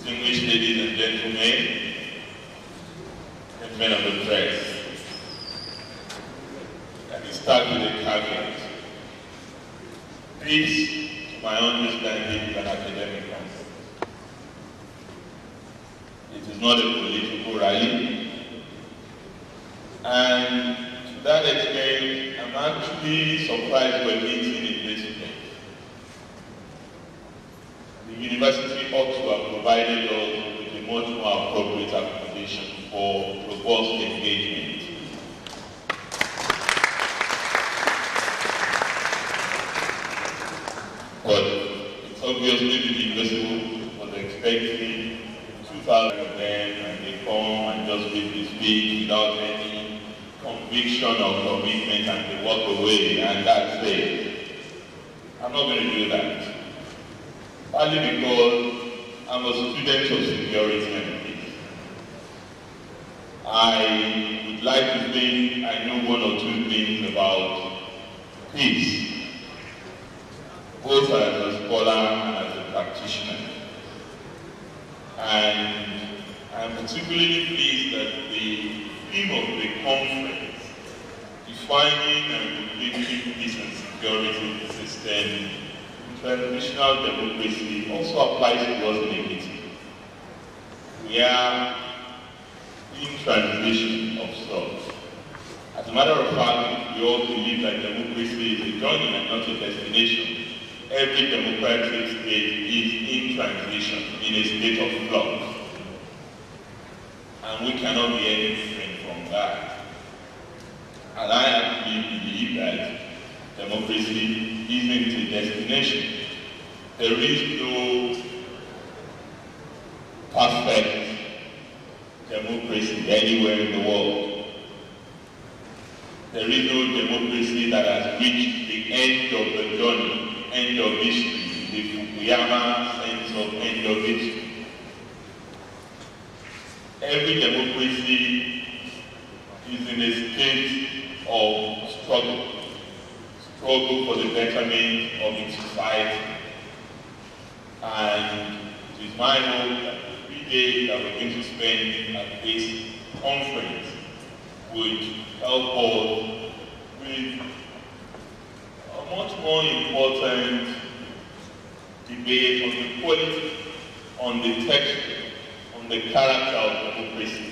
distinguished ladies and gentlemen, men of the press, let me start with a caveat. This, to my understanding, is an academic concept. It is not a political rally. And to that extent, I'm actually surprised we're meeting in this place. The university ought to have provided us with a much more appropriate accommodation for robust engagement. But it's obviously the university was expecting 2,000 of them, and they come and just give the speech without any conviction or commitment, and they walk away, and that's it. I'm not going to do that. Partly because I'm a student of security and peace. I would like to think I know one or two things about peace, both as a scholar and as a practitioner. And I'm particularly pleased that the theme of the conference, defining and protecting peace and security in the system, transitional democracy, also applies to us in Ekiti. We are in transition of sorts. As a matter of fact, we all believe that democracy is a journey and not a destination. Every democratic state is in transition, in a state of flux. And we cannot be any different from that. And I actually believe that democracy isn't a destination. There is no perfect democracy anywhere in the world. There is no democracy that has reached the end of the journey, end of history, the Fukuyama sense of end of history. Every democracy is in a state of struggle for the betterment of its society. And it is my hope that the 3 days that we're going to spend at this conference would help us with a much more important debate on the quality, on the texture, on the character of democracy,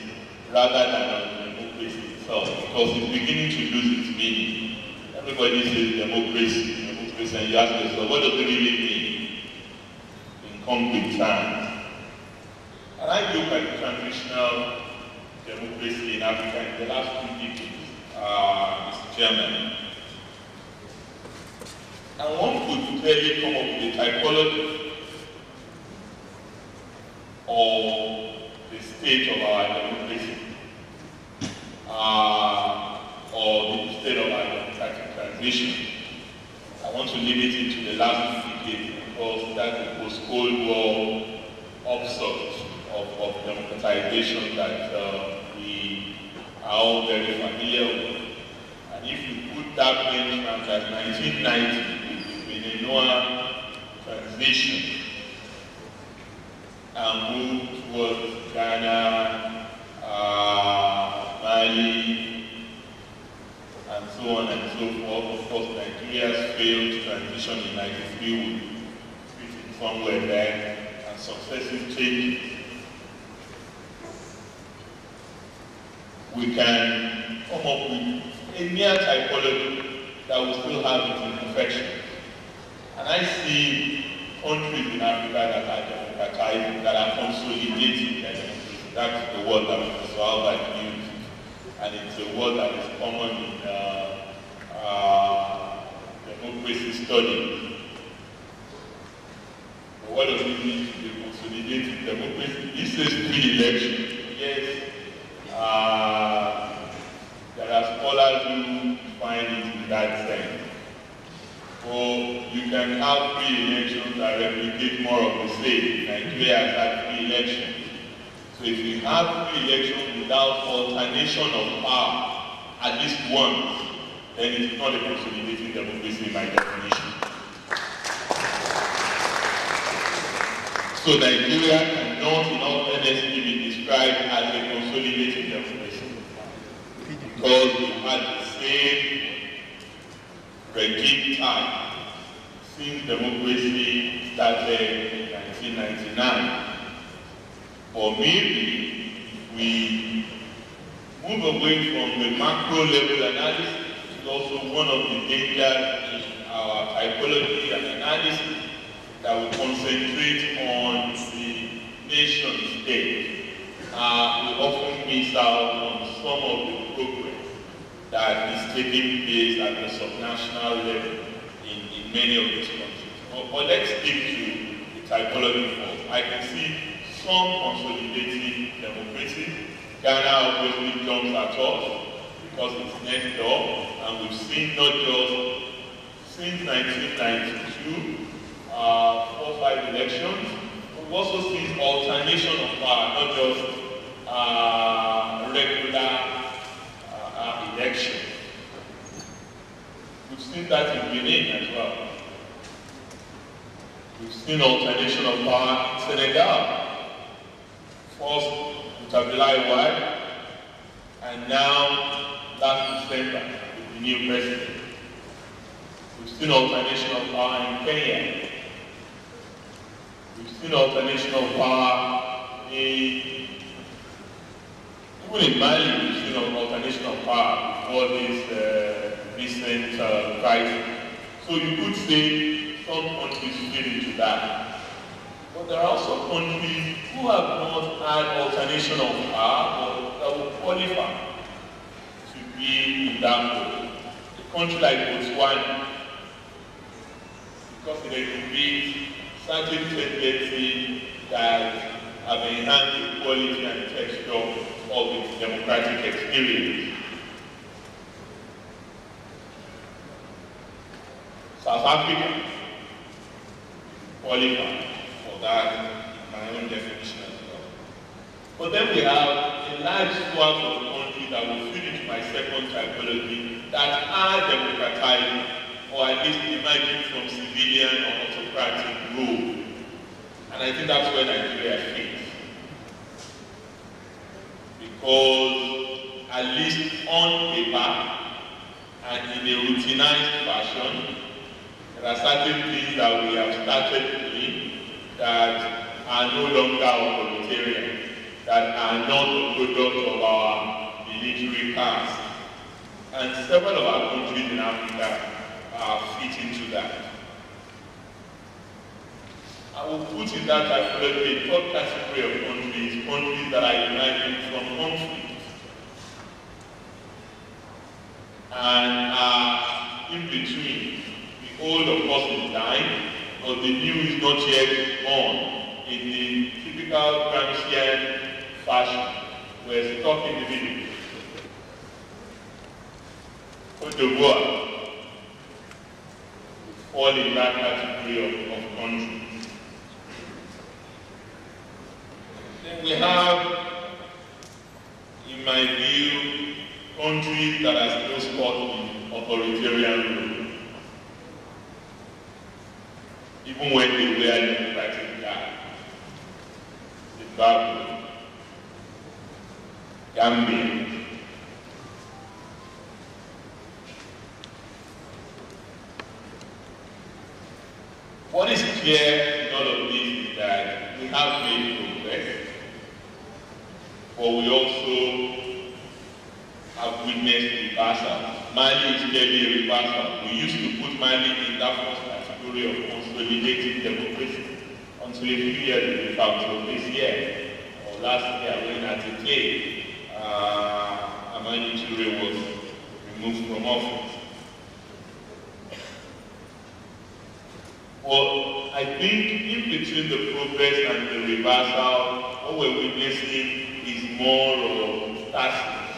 rather than on democracy itself, because it's beginning to lose its meaning. Everybody says democracy, and you ask yourself, what does it really mean in concrete terms? And I look at transitional democracy in Africa in the last 2 decades, Mr. Chairman. And one could clearly come up with a typology of the state of our democracy, or the state of our democratic transition. I want to limit it to the last 2 decades because that's the post-Cold War upsurge of democratization that we are all very familiar with. And if you put that benchmark as 1990, with the Noah transition, and move towards Ghana, Mali, and so on and so forth. Of course, Nigeria's failed transition in 93 would fit in somewhere there, and successive changes. We can come up with a near typology that will still have its imperfections. And I see countries in Africa that are democratizing, that are consolidating their democracy. That's the word that Professor Albert used. And it's a word that is common in democracy study. But what does it mean to be consolidating democracy? This is pre-election. Yes, there are scholars who define it in that sense. Or you can have pre-elections that replicate more of the same. Nigeria has had pre-elections. So if we have pre-election without alternation of power, at least once, then it is not a consolidating democracy by definition. So Nigeria can cannot in all honesty be described as a consolidated democracy, because we had the same regime time since democracy started in 1999. Or maybe we move away from the macro level analysis, which is also one of the dangers in our typology and analysis, that we concentrate on the nation state. We often miss out on some of the progress that is taking place at the subnational level in many of these countries. But let's stick to the typology first. I can see some consolidating democracy. Ghana obviously jumps at us because it's next door, and we've seen not just since 1992, 4 or 5 elections, we've also seen alternation of power, not just regular elections. We've seen that in Benin as well. We've seen alternation of power in Senegal. First, Tabulai Wai, and now, last December, with the new president. We've seen alternation of power in Kenya. We've seen alternation of power even in Mali. We've seen alternation of power before this recent crisis. So you could say some countries fit into that. But there are also countries who have not had alternation of power, but that will qualify to be in that role. A country like Botswana, because it exhibits certain tendencies that have enhanced the quality and texture of its democratic experience. South Africa qualifies for that, my own definition as well. But then we have a large swath of the country that will fit into my second typology that are democratizing, or at least emerging from civilian or autocratic rule. And I think that's where Nigeria fits. Because at least on paper and in a routinized fashion, there are certain things that we have started doing that are no longer authoritarian, that are not the product of our military past. And several of our countries in Africa fit into that. I will put in that typology a third category of countries that are emerging from conflict and are in between. The old, of course, is dying, but the new is not yet born. In the typical Gramscian fashion, we're stuck in the middle. Cote d'Ivoire fall in that category of countries. Then we have, in my view, countries that are still caught in authoritarian rule, even when they were democratic guys. Zimbabwe, Gambia, what is clear in all of this is that we have made progress, but we also have witnessed reversal. Mali is clearly a reversal. We used to put Mali in that first category of consolidated democracy until a few years ago, this year or last year when at the day Amani Toure was removed from office. Well, I think in between the progress and the reversal, what we're witnessing is more of stasis.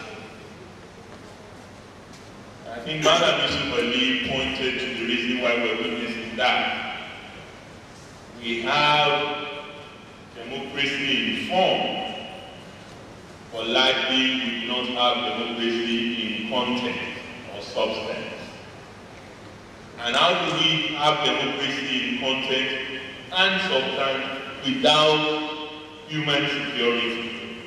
I think Madam Yusuf Ali pointed to the reason why we're witnessing that. We have democracy in form, but likely we do not have democracy in content or substance. And how do we have democracy in content and substance without human security,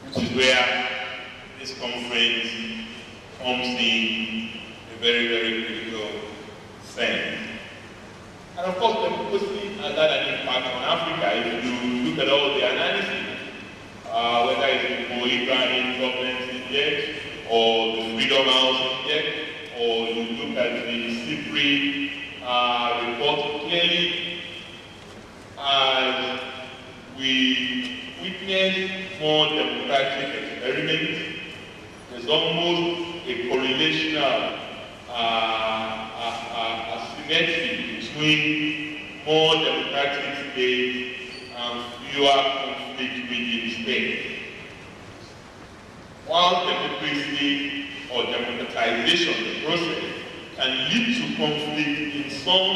which is where this conference comes in a very, very critical sense. And of course, democracy has had an impact on Africa. If you look at all the analysis, whether it's the Ibrahim Governance Index, or the Freedom House Index, or you look at the CIPRI report, clearly, as we witness more democratic experiments, there's almost a correlational asymmetry between more democratic states and fewer conflict-ridden states. While democracy or democratization, the process, can lead to conflict in some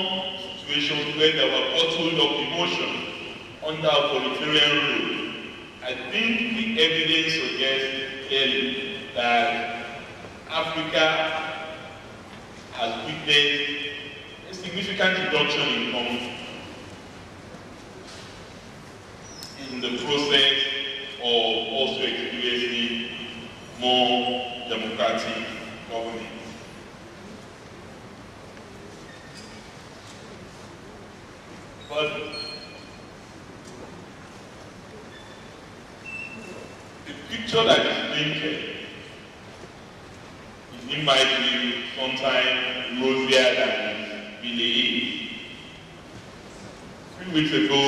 situations where there were bottled up emotions under authoritarian rule, I think the evidence suggests clearly that Africa has witnessed a significant reduction in conflict in the process of also experiencing more democratic governance. But the picture that is painted is, in my view, sometimes rosier than it really is. 3 weeks ago,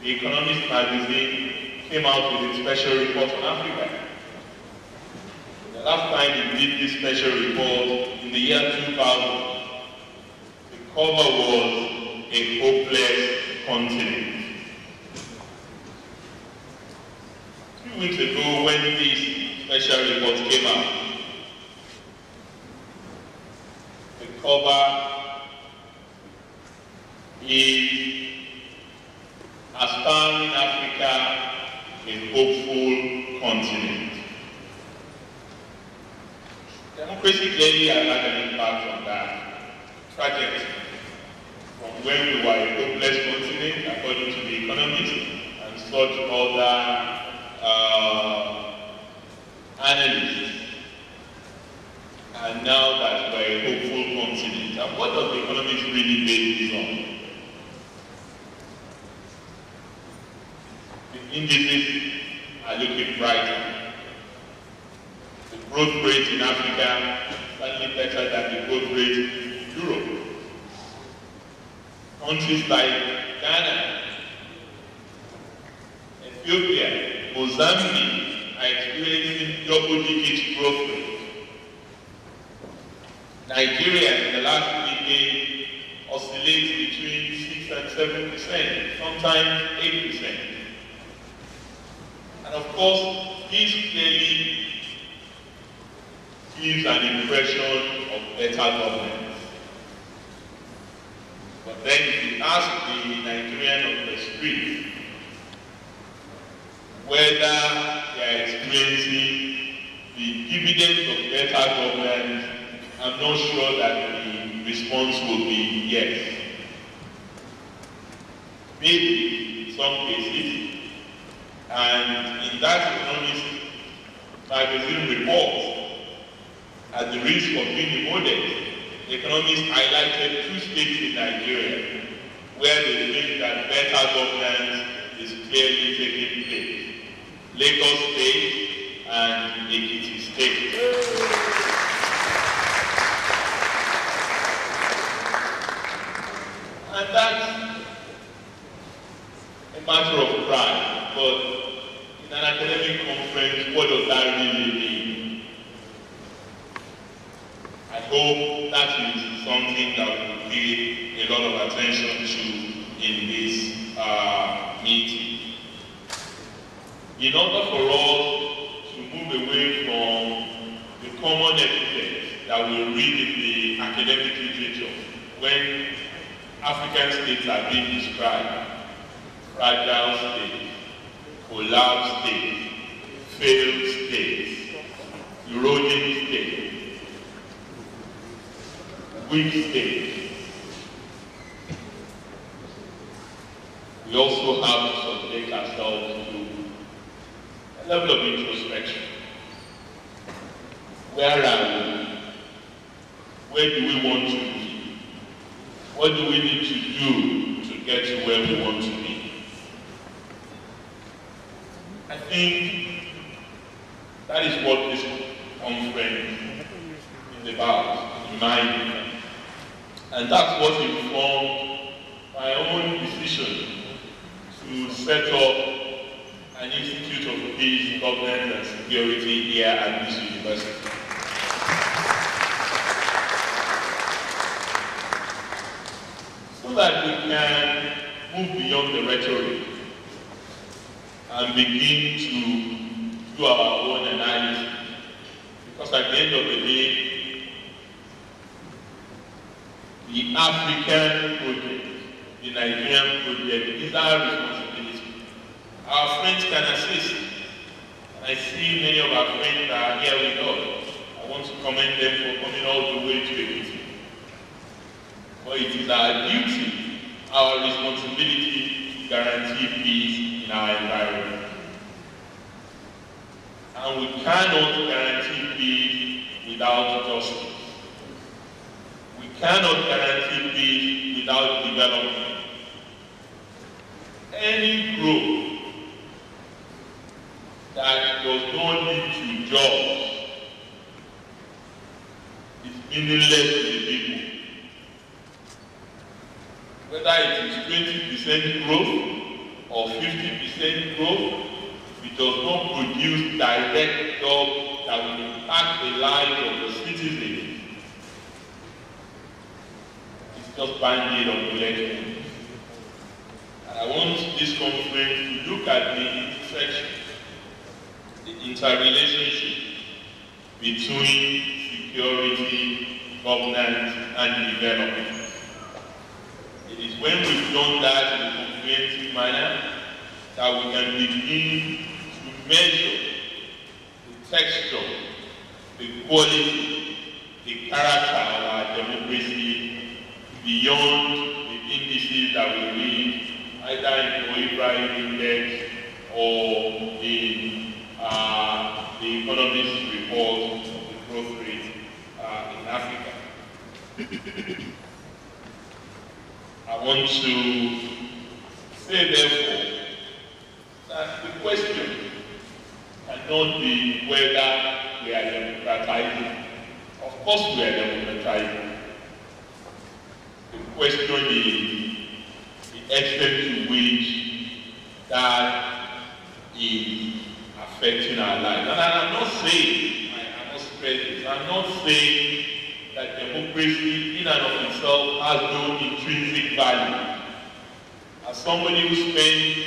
The Economist magazine came out with a special report on Africa. The last time it did this special report, in the year 2000, the cover was a hopeless continent. 3 weeks ago, when this special report came out, the cover is aspiring Africa a hopeful continent. Democracy clearly has had an impact on that trajectory. From when we were a hopeless continent, according to The Economist, and such other analysts, and now that we're a hopeful continent. And what does The Economist really base this on? The indices are looking brighter. The growth rate in Africa is slightly better than the growth rate in Europe. Countries like Ghana, Ethiopia, Mozambique are experiencing double-digit growth rate. Nigeria in the last decade oscillates between 6 and 7%, sometimes 8%. And of course, this clearly gives an impression of better governance. But then if you ask the Nigerian on the street whether they are experiencing the dividends of better governance, I'm not sure that the response will be yes. Maybe in some cases, and in that Economist magazine report, at the risk of being modest, the Economist highlighted 2 states in Nigeria where they think that better governance is clearly taking place. Lagos State and Ekiti State. And that's a matter of pride, but in an academic conference, what does that really mean? I hope that is something that we will pay a lot of attention to in this meeting. In order for us to move away from the common epithets that we read in the academic literature when African states are being described, fragile states, collapsed states, failed states, eroding states, weak states. we also have to subject ourselves to a level of introspection. Where are we? Where do we want to be? What do we need to do to get to where we want to be? I think that is what this conference is about, in my opinion. And that's what informed my own decision to set up an Institute of Peace, Governance and Security here at this university. So that we can move beyond the rhetoric and begin to do our own analysis. Because at the end of the day, the African project, the Nigerian project is our responsibility. Our friends can assist. I see many of our friends are here with us. I want to commend them for coming all the way to the meeting. But it is our duty, our responsibility to guarantee peace in our environment. And we cannot guarantee peace without justice. We cannot guarantee peace without development. Any growth that does not lead to jobs is meaningless to the people. Whether it is 20% growth or 50% growth, if it does not produce direct jobs that will impact the lives of the citizens, it's just banded on elections. And I want this conference to look at the intersection, the interrelationship between security, governance, and development. It is when we've done that in a comprehensive manner that we can begin to measure the texture, the quality, the character of our democracy beyond the indices that we read, either in the O'Brien Index or the Economist report of the growth rate in Africa. I want to say, therefore, that the question cannot be whether we are democratizing. Of course we are democratizing. The question is the extent to which that is affecting our lives. And I'm not saying, I must stress this, I'm not saying that democracy in and of itself has no intrinsic value. As somebody who spent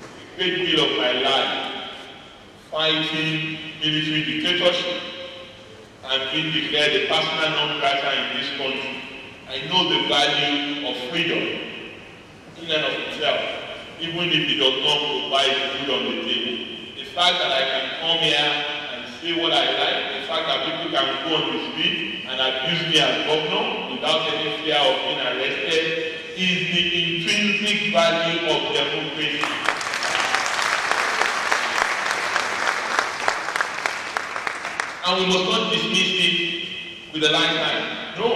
a great deal of my life fighting military dictatorship and being declared a persona non grata in this country, I know the value of freedom in and of itself, even if it does not provide food on the table. The fact that I can come here and say what I like, the fact that people can go on the street and abuse me as governor without any fear of being arrested is the intrinsic value of democracy. And we must not dismiss it with a lifetime. No.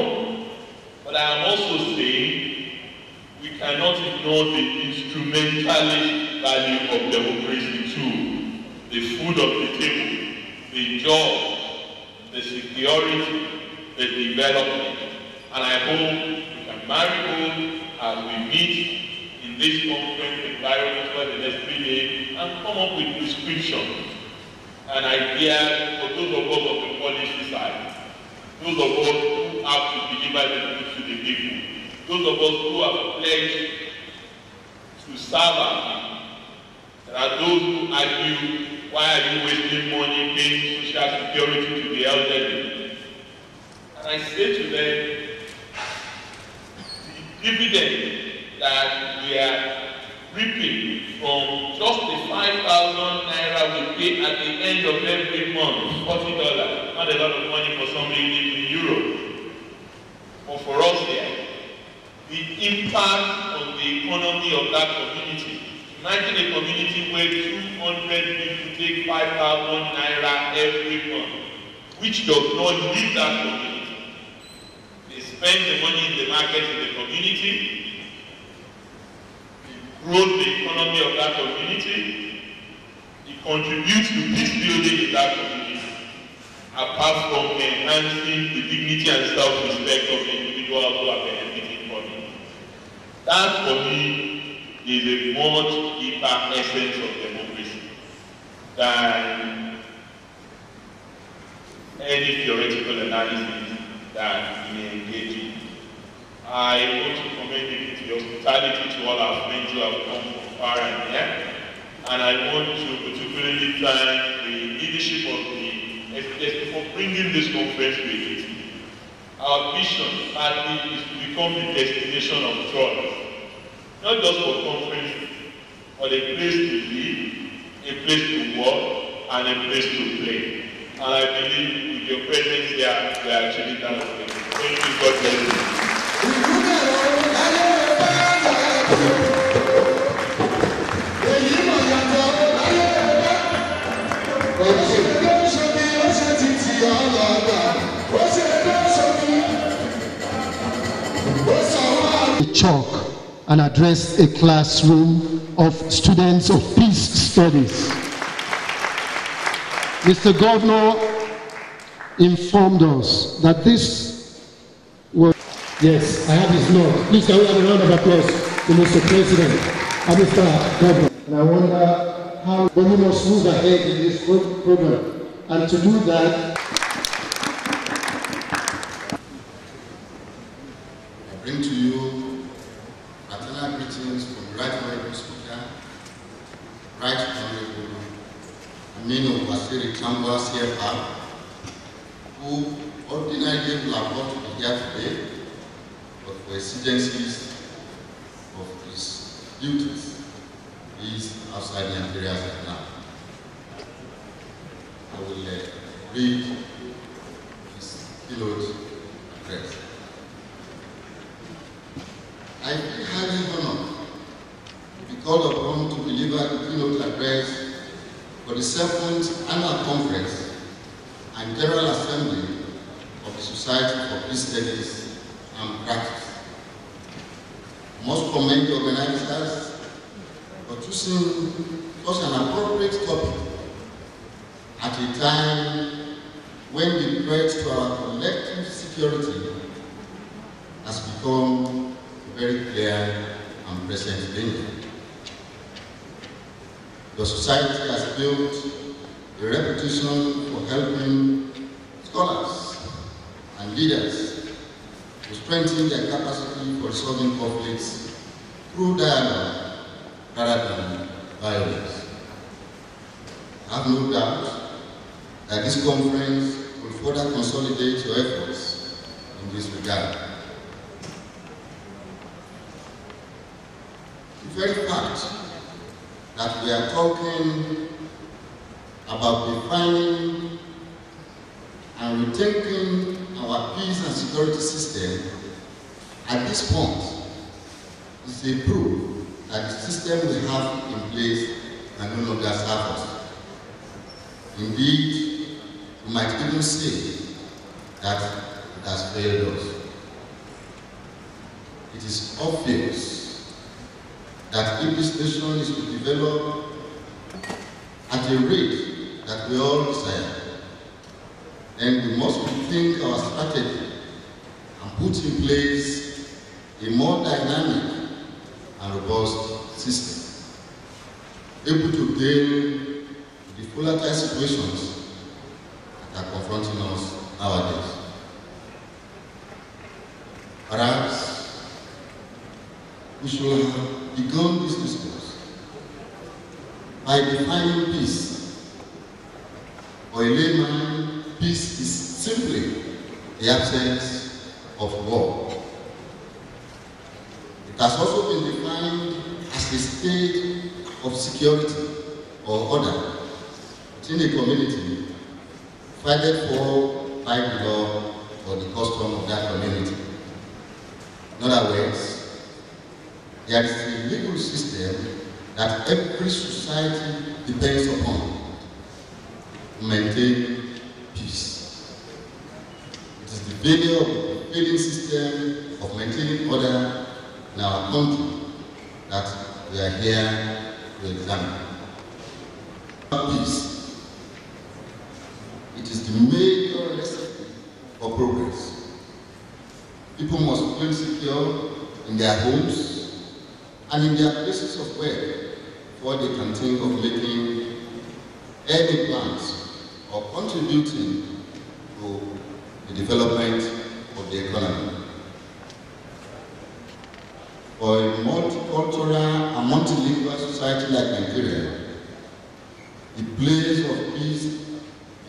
But I am also saying we cannot ignore the instrumentalist value of democracy too. The food on the table, the job, the security, the development. And I hope we can marry both as we meet in this conference environment for the next 3 days and come up with prescriptions and ideas for those of us on the policy side, those of us who have to deliver the goods to the people, those of us who have pledged to serve our people. There are those who argue, why are you wasting money paying social security to the elderly? And I say to them, the dividend that we are reaping from just the 5,000 naira we pay at the end of every month, $40, not a lot of money for somebody who lives in Europe. But for us here, the impact on the economy of that community. Imagine a community where 200 people take 5,000 naira every month, which does not leave that community. They spend the money in the market in the community, it grows the economy of that community, it contributes to peace building in that community, apart from enhancing the dignity and self-respect of the individuals who are benefiting from it. That, for me, is a much deeper essence of democracy than any theoretical analysis that we may engage in. I want to commend the hospitality to all our friends who have come from far and near, and I want to particularly thank the leadership of the SPSS for bringing this conference to it. Our vision partly is to become the destination of choice, not just for conferences, but a place to live, a place to work, and a place to play. And I believe with your presence here, we are achieving that. Thank you, God bless you. Chalk and address a classroom of students of peace studies. Mr. Governor informed us that this was... Yes, I have his note. Please can we have a round of applause to Mr. President and Mr. Governor. And I wonder how we must move ahead in this program. And to do that, I bring to you fraternal greetings from the Right Honorable Speaker, Right Honorable Aminu Wasiri Chamba CFR, who ordinarily would have got to be here today, but for exigencies of his duties, he is outside Nigeria right now. I will read his keynote address. I feel highly honored to be called upon to deliver the keynote address for the 7th Annual Conference and General Assembly of the Society for Peace Studies and Practice. I must commend the organizers for choosing such an appropriate topic at a time when the threat to our collective security has become very clear and present danger. The society has built a reputation for helping scholars and leaders to strengthen their capacity for resolving conflicts through dialogue rather than violence. I have no doubt that this conference will further consolidate your efforts in this regard. The very fact that we are talking about defining and rethinking our peace and security system at this point is a proof that the system we have in place can no longer serve us. Indeed, we might even say that it has failed us. It is obvious that if this nation is to develop at a rate that we all desire, then we must rethink our strategy and put in place a more dynamic and robust system, able to deal with the volatile situations that are confronting us nowadays. Perhaps we should have begun this discourse by defining peace. For a layman, peace is simply the absence of war. It has also been defined as a state of security or order within a community provided for by the law or the custom of that community. In other words, there is a legal system that every society depends upon to maintain peace. It is the failure of the prevailing system of maintaining order in our country that we are here to examine. Peace. It is the major recipe for progress. People must feel secure in their homes and in their places of work before they can think of making any plans or contributing to the development of the economy. For a multicultural and multilingual society like Nigeria, the place of peace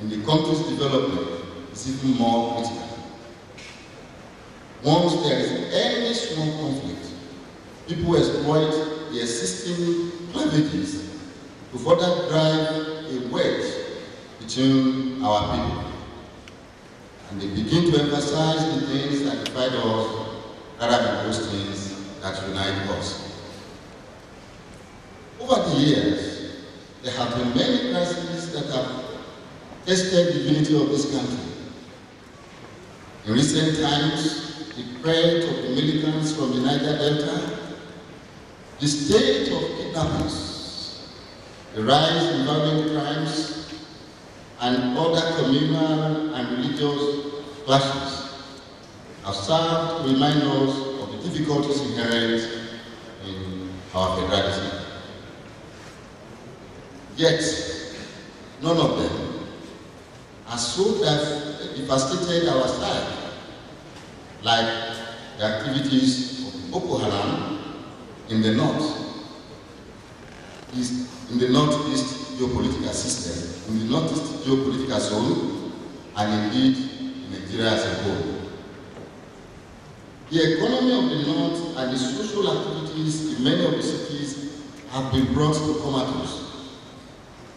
in the country's development is even more critical. Once there is any small conflict, people exploit the existing cleavages to further drive a wedge between our people. And they begin to emphasize the things that divide us rather than those things that unite us. Over the years, there have been many crises that have tested the unity of this country. In recent times, the threat of the militants from the Niger Delta, the state of kidnappings, the rise in violent crimes, and other communal and religious clashes have served to remind us of the difficulties inherent in our federalism. Yet, none of them are so devastated our side, like the activities of Boko Haram in the northeast geopolitical system, in the northeast geopolitical zone, and indeed in Nigeria as a whole. The economy of the north and the social activities in many of the cities have been brought to comatose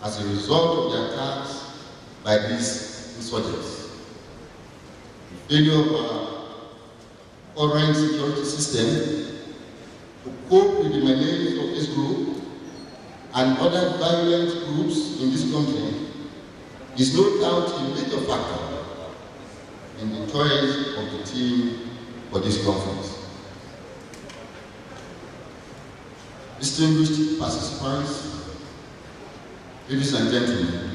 as a result of the attacks by these insurgents. The failure of our current security system to cope with the menace of this group and other violent groups in this country is no doubt a major factor in the choice of the team for this conference. Distinguished participants, ladies and gentlemen,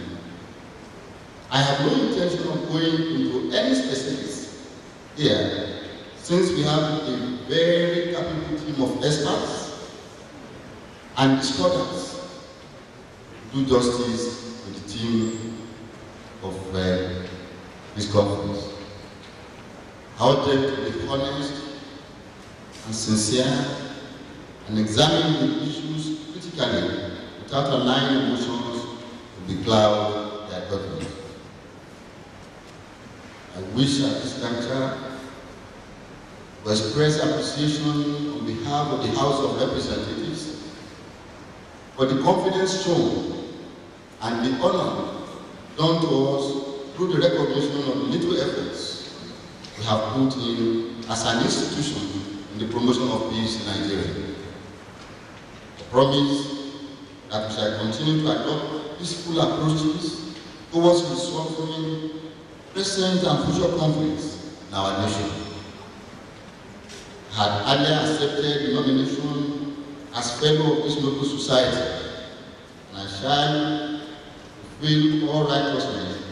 I have no intention of going into any specifics here, since we have a very capable team of experts and scholars to do justice to the theme of this conference. I would like to be honest and sincere and examine the issues critically without allowing emotions to becloud their judgment. I wish at this juncture to express appreciation on behalf of the House of Representatives for the confidence shown and the honor done to us through the recognition of the little efforts we have put in as an institution in the promotion of peace in Nigeria. I promise that we shall continue to adopt peaceful approaches towards resolving present and future conflicts in our nation. I had earlier accepted the nomination as fellow of this noble society, and I shall fulfill all righteousness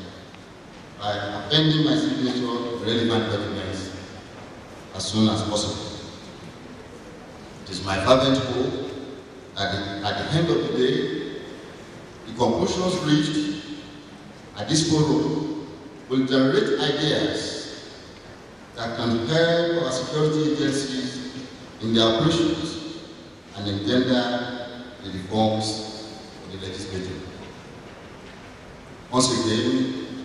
by appending my signature to relevant documents as soon as possible. It is my fervent hope that at the end of the day, the conclusions reached at this forum will generate ideas that can help our security agencies in their operations and engender the reforms of the legislature. Once again,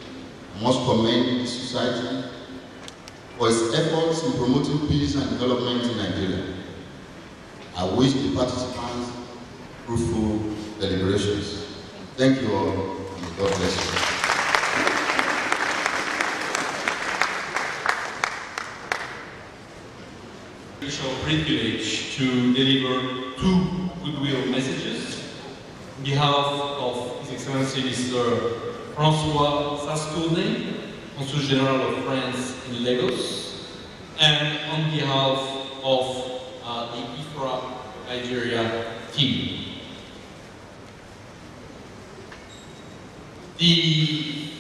I must commend the society for its efforts in promoting peace and development in Nigeria. I wish the participants fruitful deliberations. Thank you all, and God bless you. special privilege to deliver two goodwill messages on behalf of His Excellency Mr. François Sastourné, Consul General of France in Lagos, and on behalf of the IFRA Nigeria team. The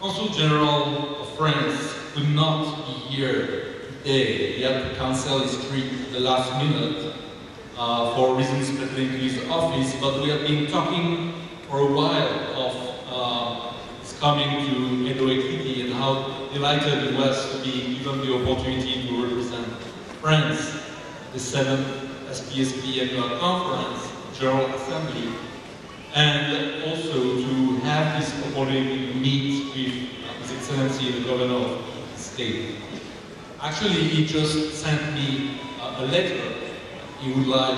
Consul General of France could not be here today. He had to cancel his trip at the last minute for reasons pertaining to his office, but we have been talking for a while of his coming to Edo Ekiti and how delighted he was to be given the opportunity to represent France at the 7th SPSP Annual Conference, General Assembly, and also to have this opportunity to meet with His Excellency the Governor of the state. Actually, he just sent me a letter he would like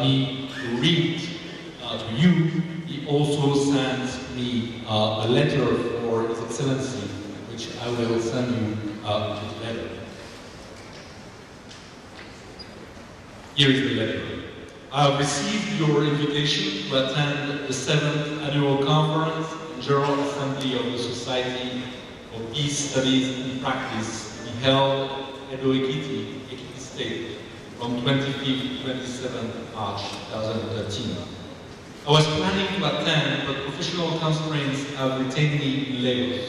me to read to you. He also sent me a letter for His Excellency, which I will send you the letter. Here is the letter. I have received your invitation to attend the 7th Annual Conference and General Assembly of the Society for Peace Studies and Practice to be held at Edo Ekiti, Ekiti State, from 25th to 27th March 2013. I was planning to attend, but professional constraints have retained me in Lagos.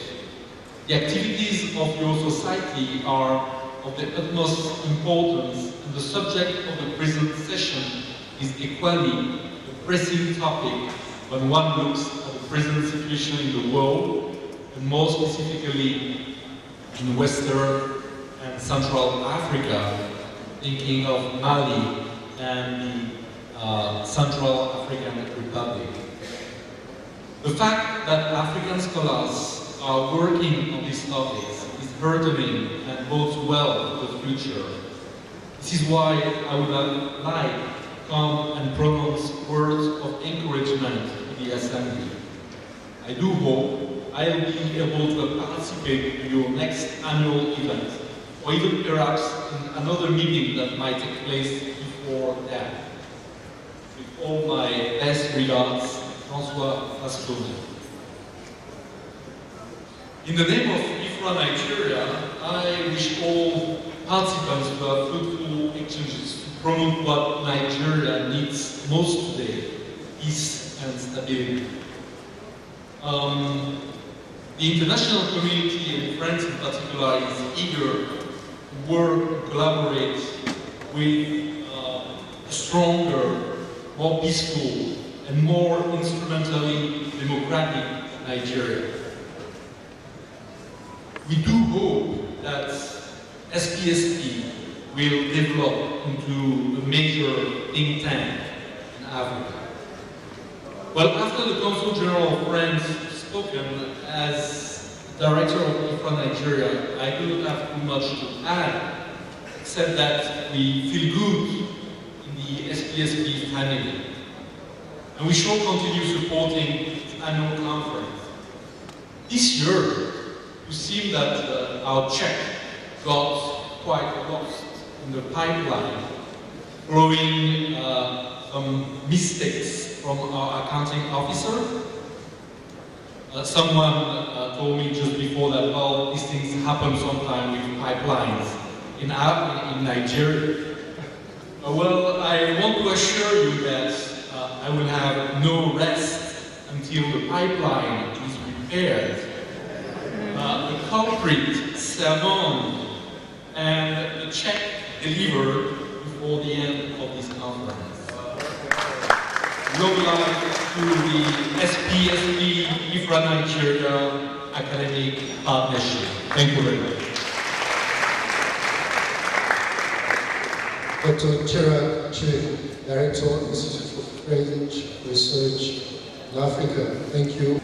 The activities of your society are of the utmost importance, and the subject of the present session is equally a pressing topic when one looks at the present situation in the world, and more specifically in Western and Central Africa, thinking of Mali and the Central African Republic. The fact that African scholars are working on these topics is burdening and bodes well for the future. This is why I would like to come and pronounce words of encouragement to the Assembly. I do hope I'll be able to participate in your next annual event, or even perhaps in another meeting that might take place before that. With all my best regards, François Sastourné. In the name of IFRA Nigeria, I wish all participants to have fruitful exchanges to promote what Nigeria needs most today, peace and stability. The international community, and France in particular, is eager to work and collaborate with a stronger, more peaceful, and more instrumentally democratic Nigeria. We do hope that SPSP will develop into a major think tank in Africa. Well, after the Consul General of France spoken as Director of IFRA Nigeria, I do not have too much to add, except that we feel good in the SPSP family. And we shall continue supporting the annual conference. This year, it seems that our check got quite lost in the pipeline, following some mistakes from our accounting officer. Someone told me just before that, well, these things happen sometimes with pipelines in Nigeria. Well, I want to assure you that I will have no rest until the pipeline is repaired, the culprit sermoned, and the check delivered before the end of this conference. Long life to the SPSP IFRA Nigeria Academic Partnership. Thank you very much. Dr. Gerard Che, Director of the Institute for French Research in Africa. Thank you.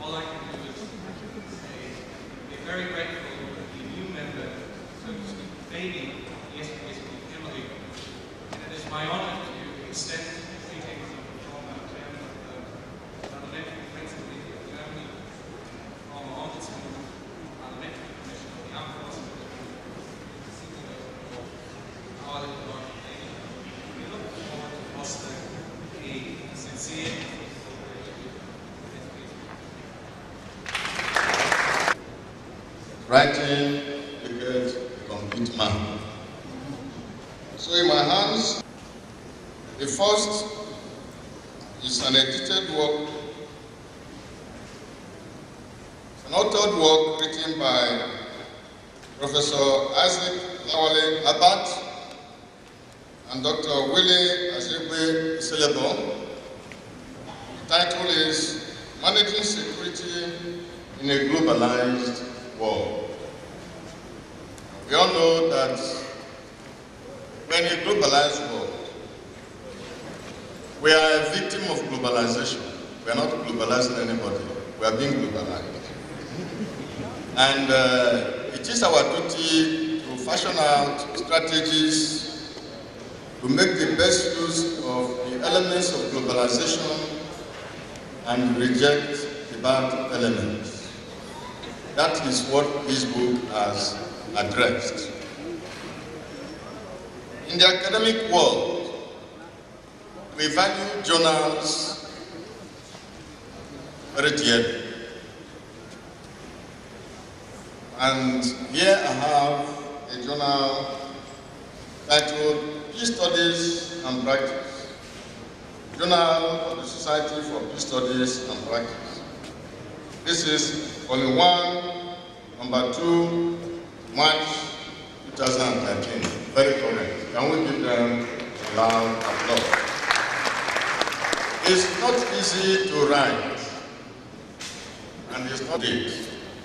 All I can do is be very grateful to the new member, so to speak, baby, the SPSP family. And it is my honor to extend greetings of the former chairman of the Parliamentary Principality of Germany, former Ombudsman, Parliamentary Commission of the Armed Forces, CEO of our The first is an edited work, an authored work written by Professor Isaac Lawale Labat and Dr. Willie Azegbe Iselebo. The title is Managing Security in a Globalized World. We all know that we're in a globalized world. We are a victim of globalization. We are not globalizing anybody. We are being globalized. And it is our duty to fashion out strategies to make the best use of the elements of globalization and reject the bad elements. That is what this book has addressed. In the academic world, we value journals very dearly. And here I have a journal titled Peace Studies and Practice. Journal of the Society for Peace Studies and Practice. This is volume 1, number 2, March 2013. Very correct. Can we give them a loud applause? It's not easy to write, and it's not it.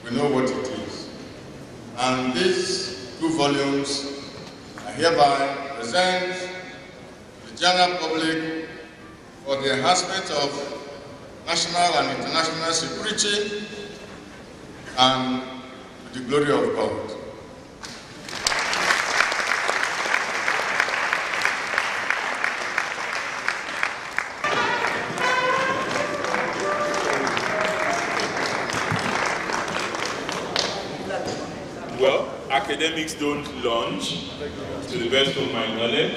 We know what it is. And these 2 volumes are hereby present to the general public for the enhancement of national and international security and to the glory of God. Well, academics don't launch, to the best of my knowledge.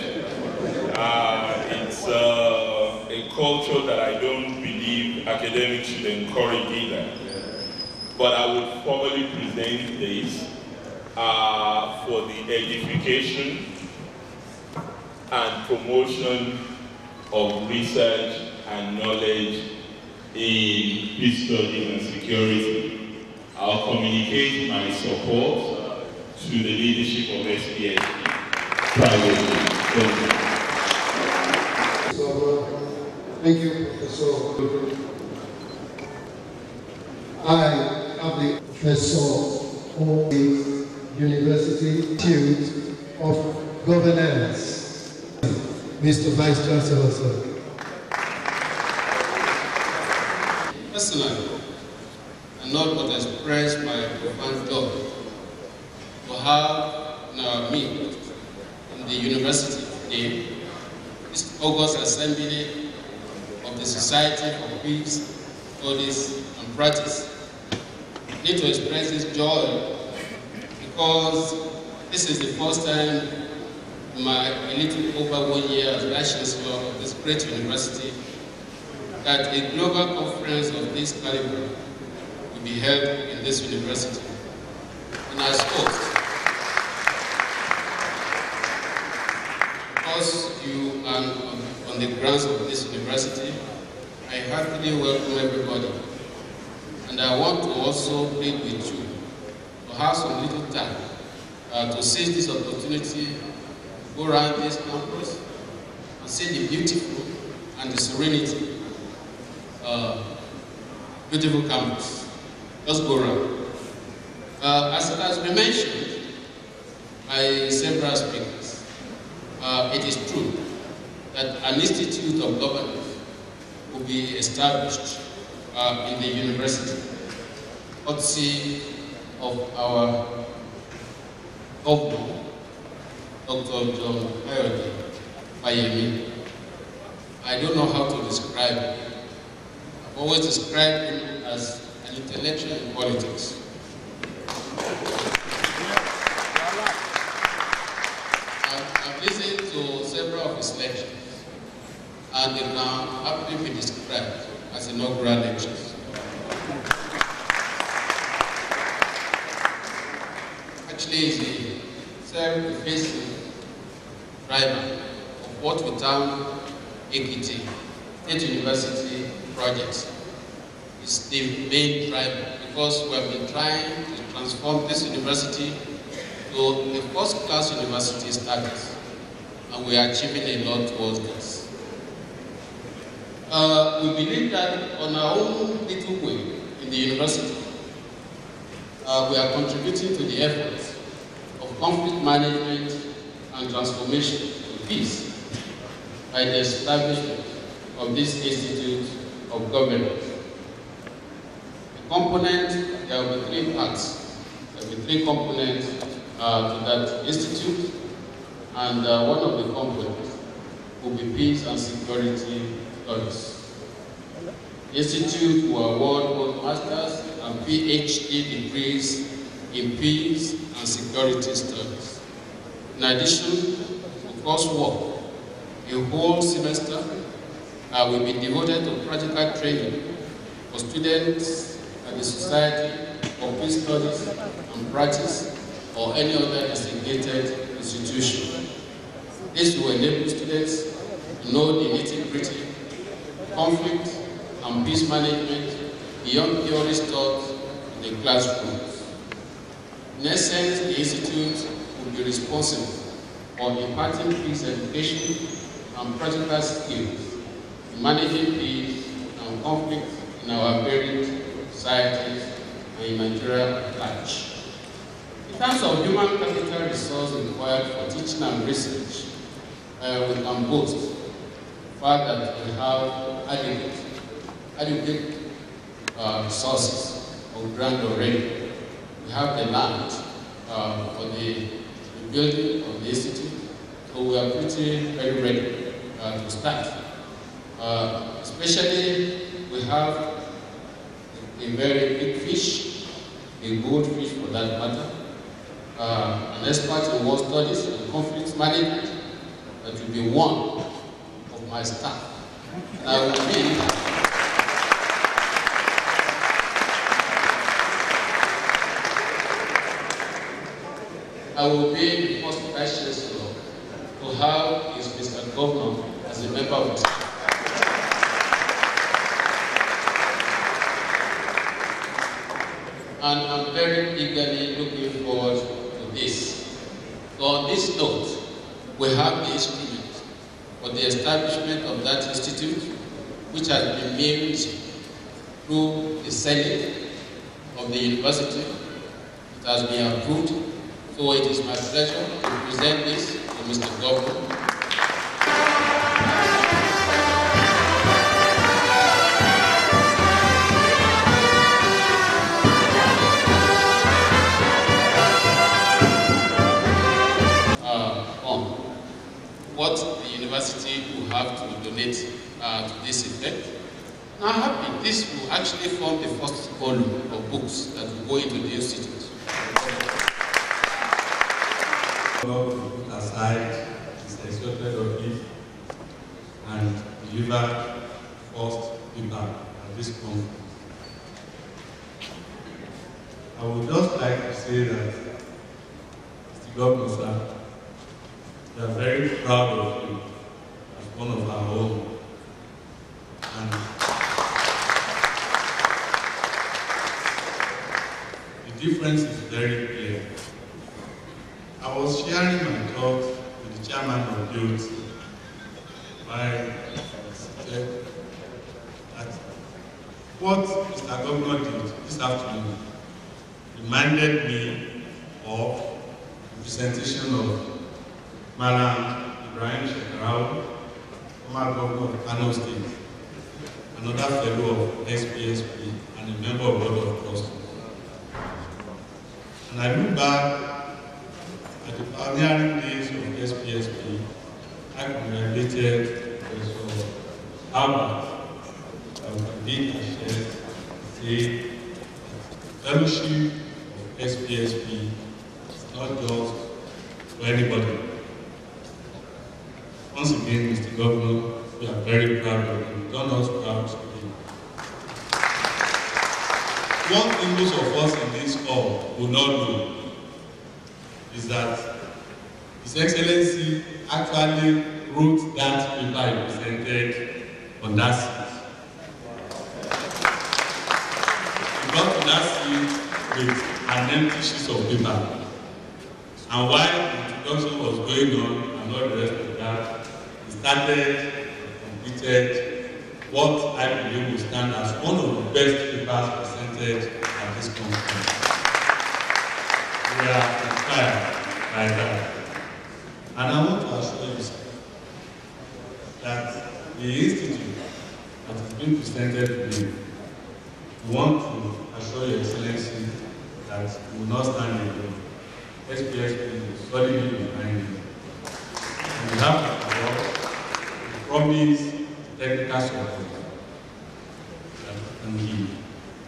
It's a culture that I don't believe academics should encourage either. But I would formally present this for the edification and promotion of research and knowledge in peace studies and security. I'll communicate my support to the leadership of SPSS privately. Thank you, Professor. I am the professor of the University Institute of Governance. Mr. Vice Chancellor, sir. Personally, I not but express my profound joy to have in our midst in the university today this August Assembly of the Society for Peace, Studies and Practice. I need to express this joy because this is the first time in my a little over 1 year as Vice Chancellor of this great university that a global conference of this caliber will be held in this university. And as host, because you are on the grounds of this university, I heartily welcome everybody. And I want to also plead with you to have some little time to seize this opportunity to go around this campus and see the beautiful and the serenity, beautiful campus. Let's go around. As we mentioned by several speakers, it is true that an institute of governance will be established in the university, courtesy of our governor, Dr. John Bayemi. I don't know how to describe him. I've always described him as an intellectual in politics. I've listened to several of his lectures, and they now have to be described as inaugural lectures. Actually, he's a self-effacing driver of what we term Ekiti State University project is the main driver, because we have been trying to transform this university to a first-class university status, and we are achieving a lot towards this. We believe that on our own little way in the university, we are contributing to the efforts of conflict management and transformation to peace by the establishment of this Institute of Governance. The component, there will be three parts. There will be three components to that institute, and one of the components will be peace and security studies. The institute will award both master's and PhD degrees in peace and security studies. In addition, the coursework, a whole semester will be devoted to practical training for students at the Society for Peace Studies and Practice or any other designated institution. This will enable students to know the nitty-gritty, conflict and peace management beyond theories taught in the classrooms. In essence, the institute will be responsible for imparting peace education and practical skills in managing peace and conflict in our varied societies and in Nigeria at large. In terms of human capital resource required for teaching and research, we can boast the fact that we have adequate resources of ground already. We have the land for the building of the institute, so we are very ready to start. Especially, we have a very big fish, a goldfish for that matter, an expert in war studies and conflict management that will be one of my staff. And I will be the first Vice Chancellor to have his Mr. Governor as a member of the staff. And I'm very eagerly looking forward to this. So on this note, we have the instrument for the establishment of that institute, which has been made through the Senate of the university. It has been approved. So it is my pleasure to present this to Mr. Governor. What the university will have to donate to this effect. And I'm happy this will actually form the first volume of books that will go into the institute. Put aside is expected of it and deliver first feedback at this conference. I would just like to say that, Mr. Governor, sir, we are very proud of you as one of our own. And the difference is very clear. I was sharing my thoughts with the chairman of youth by said that what Mr. Governor did this afternoon reminded me of the presentation of Madam Ibrahim Shekarau, former governor of Kano State, another fellow of SPSP, and a member of the Board of Trustees. And I look back at the pioneering days of SPSP, I congratulated Professor Albert that we did say fellowship of SPSP is not just for anybody. Once again, Mr. Governor, we are very proud of you. You've done us proud today. One thing most of us in this hall will not know is that His Excellency actually wrote that paper I presented on that seat. We got to that seat with an empty sheet of paper. And while the introduction was going on and all the rest of that, we started and completed what I believe will stand as one of the best papers presented at this conference. We are inspired by that. And I want to assure you that the institute that is being presented today, we want to assure Your Excellency that we will not stand alone. SPSS is solidly behind you. And we have to support, we promise technical support that we can give.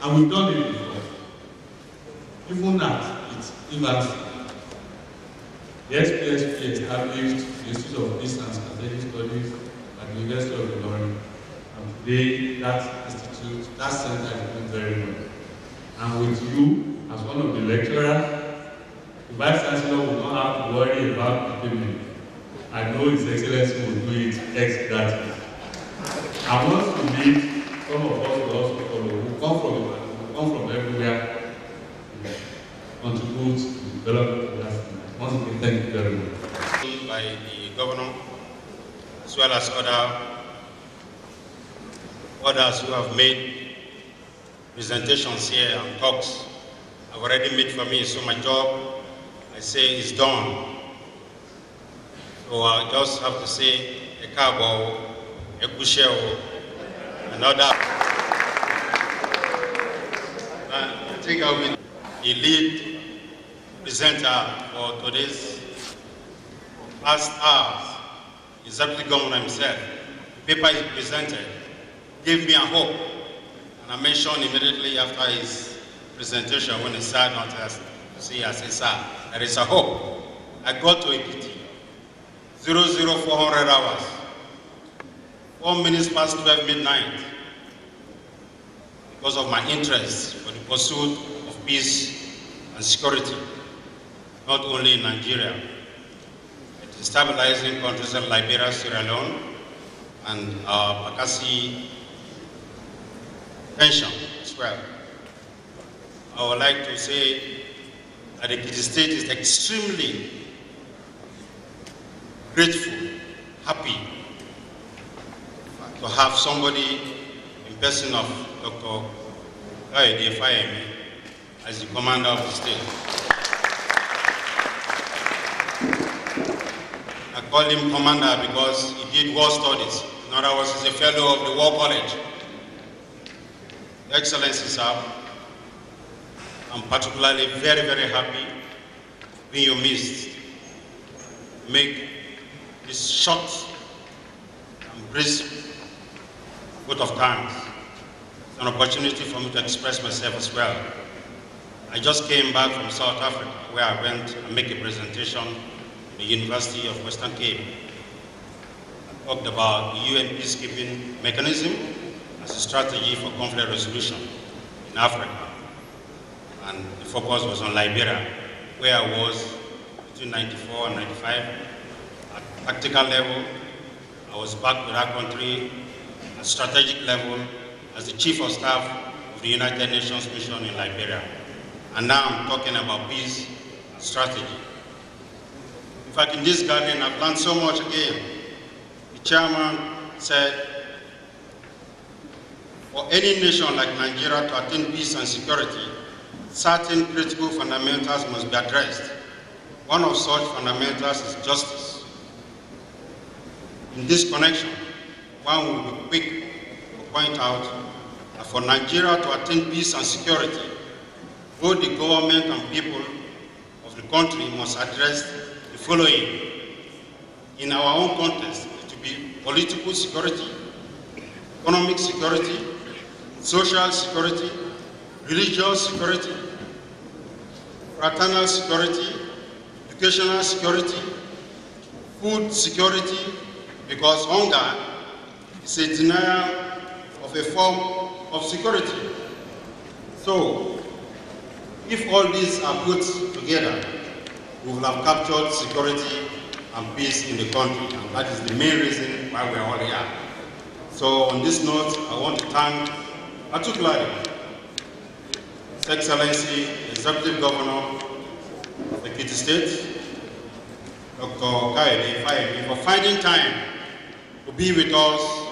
And we've done it before. Even at its infancy, the SPSS established the Institute of Peace and Strategic Studies at the University of Ilorin. And today, that institute, that center is doing very well. And with you, as one of the lecturers, the Vice Chancellor will not have to worry about equipment. I know His Excellency will do it ex-gratis. And once we leave, some of us will also follow. We'll come from everywhere to contribute to the development of that center. Once again, thank you very much. By the Governor, as well as others who have made presentations here and talks have already made for me, so my job, I say, is done. So I just have to say, Ekabo, Ekusheo, and all that. I think I will be the lead presenter for today's last hours. His Deputy Governor himself. The paper he presented gave me a hope. And I mentioned immediately after his presentation when he sat down to see, I said, sir, there is a hope. I got to EPT, 00400 hours, 4 minutes past 12 midnight, because of my interest for the pursuit of peace and security, not only in Nigeria, but stabilizing countries like Liberia, Sierra Leone, and Bakassi pension as well. I would like to say that the Ekiti State is extremely grateful, happy to have somebody in person of Dr. Kayode Fayemi as the commander of the state. I call him commander because he did war studies. In other words, he's a fellow of the War College. Your Excellency, sir, I'm particularly very, very happy in your midst. Make this short and brief vote of thanks. It's an opportunity for me to express myself as well. I just came back from South Africa, where I went and make a presentation at the University of Western Cape. I talked about the UN peacekeeping mechanism as a strategy for conflict resolution in Africa. And the focus was on Liberia, where I was between 94 and 95. At tactical level, I was back to that country at strategic level as the Chief of Staff of the United Nations Mission in Liberia. And now I'm talking about peace and strategy. In fact, in this gathering, I've learned so much again. The chairman said, for any nation like Nigeria to attain peace and security, certain critical fundamentals must be addressed. One of such fundamentals is justice. In this connection, one will be quick to point out that for Nigeria to attain peace and security, both the government and people of the country must address the following. In our own context, it will be political security, economic security, social security, religious security, fraternal security, educational security, food security, because hunger is a denial of a form of security. So, if all these are put together, we will have captured security and peace in the country, and that is the main reason why we are all here. So on this note, I want to thank particularly His Excellency, Executive Governor of Ekiti State, Dr. Kaede Fayemi, for finding time to be with us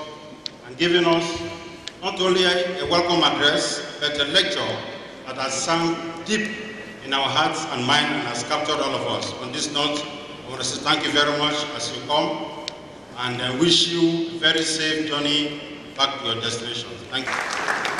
and giving us not only a welcome address, but a lecture that has sunk deep in our hearts and mind and has captured all of us. On this note, I want to say thank you very much as you come, and I wish you a very safe journey back to your destination. Thank you.